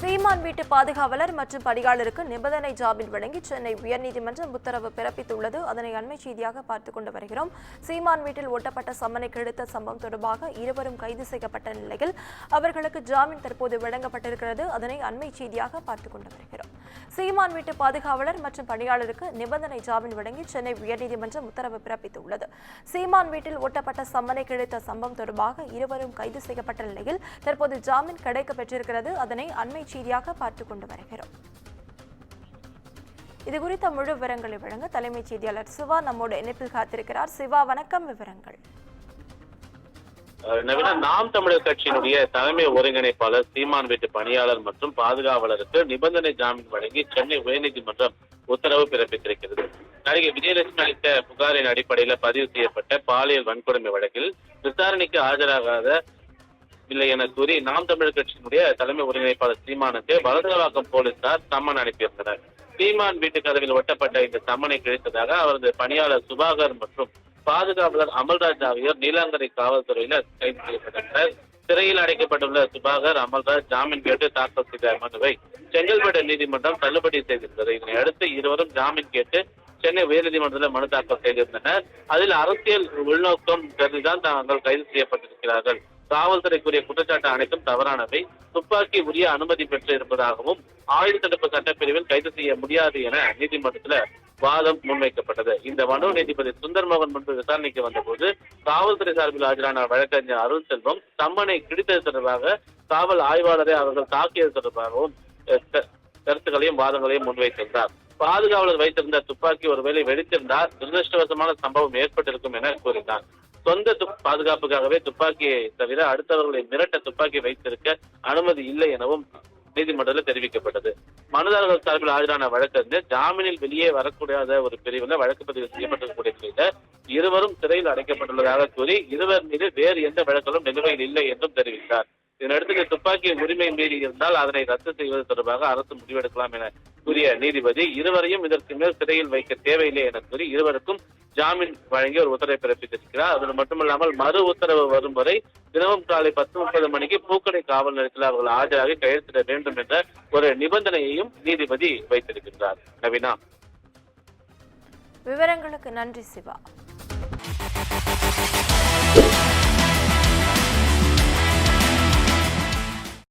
சீமான் வீட்டு பாதுகாவலர் மற்றும் பணியாளருக்கு நிபந்தனை ஜாமீன் வழங்கி சென்னை உயர்நீதிமன்றம் உத்தரவு பிறப்பித்துள்ளது. அதனை அண்மை செய்தியாக பார்த்துக் கொண்டு வருகிறோம். சீமான் வீட்டில் ஒட்டப்பட்ட சம்மனை கிழித்த சம்பவம் தொடர்பாக இருவரும் கைது செய்யப்பட்ட நிலையில் அவர்களுக்கு ஜாமீன் தற்போது வழங்கப்பட்டிருக்கிறது. அதனை அண்மை செய்தியாக பார்த்துக் கொண்டு வருகிறோம். சீமான் வீட்டு பாதுகாவலர் மற்றும் பணியாளருக்கு நிபந்தனை ஜாமீன் வழங்கி சென்னை உயர்நீதிமன்றம் உத்தரவு பிறப்பித்துள்ளது. சீமான் வீட்டில் ஒட்டப்பட்ட சம்மனை கிழித்த சம்பவம் தொடர்பாக இருவரும் கைது செய்யப்பட்ட நிலையில் தற்போது ஜாமீன் கிடைக்க பெற்றிருக்கிறது. அதனை அண்மை செய்தியாக பார்த்துக் கொண்டு வருகிறோம். இது குறித்த முழு விவரங்களை வழங்க தலைமைச் செய்தியாளர் சிவா நம்மோடு இணைப்பில் காத்திருக்கிறார். சிவா, வணக்கம். விவரங்கள். நாம் தமிழர் கட்சியினுடைய தலைமை ஒருங்கிணைப்பாளர் சீமான் வீட்டு பணியாளர் மற்றும் பாதுகாவலருக்கு நிபந்தனை ஜாமீன் வழங்கி சென்னை உயர்நீதிமன்றம் உத்தரவு பிறப்பித்திருக்கிறது. நடிகை விஜயலட்சுமி அளித்த புகாரின் அடிப்படையில் பதிவு செய்யப்பட்ட பாலியல் வன்கொடுமை வழக்கில் விசாரணைக்கு ஆஜராகாத இல்லை என கூறி நாம் தமிழர் கட்சியினுடைய தலைமை ஒருங்கிணைப்பாளர் சீமானுக்கு வலதுவாக்கம் போலீசார் சம்மன் அனுப்பியிருந்தனர். சீமான் வீட்டு கதவில் ஒட்டப்பட்ட இந்த சம்மனை கிழித்ததாக அவரது பணியாளர் சுபாகர் மற்றும் பாதுகாவலர் அமல்ராஜ் ஆகியோர் நீலாங்கரை காவல்துறையினர் கைது செய்யப்பட்டனர். சிறையில் அடைக்கப்பட்டுள்ள சுபாகர், அமல்ராஜ் ஜாமீன் கேட்டு தாக்கல் செய்த மனுவை செங்கல்பட்டு நீதிமன்றம் தள்ளுபடி செய்திருந்தது. இதனை அடுத்து இருவரும் ஜாமீன் கேட்டு சென்னை உயர்நீதிமன்றத்தில் மனு தாக்கல் செய்திருந்தனர். அதில் அரசியல் உள்நோக்கம் கருதிதான் தாங்கள் கைது செய்யப்பட்டிருக்கிறார்கள். காவல்துறைக்குரிய குற்றச்சாட்டு அனைத்தும் தவறானவை, துப்பாக்கி உரிய அனுமதி பெற்று இருப்பதாகவும் ஆயுத தடுப்பு சட்டப்பிரிவில் கைது செய்ய முடியாது என நீதிமன்றத்தில் வாதம் முன்வைக்கப்பட்டது. இந்த மனு நீதிபதி சுந்தர்மோகன் முன்பு விசாரணைக்கு வந்தபோது காவல்துறை சார்பில் ஆஜரான வழக்கறிஞர் அருள் செல்வம் சம்மனை கிழித்தது தொடர்பாக காவல் ஆய்வாளரை அவர்கள் தாக்கியது தொடர்பாகவும் கருத்துக்களையும் வாதங்களையும் முன்வைத்திருந்தார். பாதுகாவலர் வைத்திருந்த துப்பாக்கி ஒருவேளை வெடித்திருந்தால் துரதிருஷ்டவசமான சம்பவம் ஏற்பட்டிருக்கும் என கூறினார். சொந்த பாதுகாப்புக்காகவே துப்பாக்கியை தவிர அடுத்தவர்களை மிரட்ட துப்பாக்கி வைத்திருக்க அனுமதி இல்லை எனவும் நீதிமன்றத்தில் தெரிவிக்கப்பட்டது. மனுதாரர்கள் சார்பில் ஆஜரான வழக்கறிஞர் ஜாமீனில் வெளியே வரக்கூடாத ஒரு பிரிவில் வழக்கு பதிவு செய்யப்பட்டிருக்கக்கூடிய நிலையில் இருவரும் சிறையில் அடைக்கப்பட்டுள்ளதாக கூறி இருவர் மீது வேறு எந்த வழக்குகளும் நிலுவையில் இல்லை என்றும் தெரிவித்தார். இதனடுத்து துப்பாக்கி உரிமை மீறி இருந்தால் அதனை ரத்து செய்வது தொடர்பாக அரசு முடிவெடுக்கலாம் என கூறிய நீதிபதி இருவரையும் இதற்கு மேல் சிறையில் வைக்க தேவையில்லை என கூறி இருவருக்கும் ஜாமீன் வழங்கி ஒரு உத்தரவை பிறப்பித்திருக்கிறார். அது மட்டுமல்லாமல் மறு உத்தரவு வரும் வரை தினமும் காலை 10:30 மணிக்கு பூக்கடை காவல் நிலையத்தில் அவர்கள் ஆஜராகி கையெழுத்திட வேண்டும் என்ற ஒரு நிபந்தனையையும் நீதிபதி வைத்திருக்கின்றார். நவீனா, விவரங்களுக்கு நன்றி சிவா.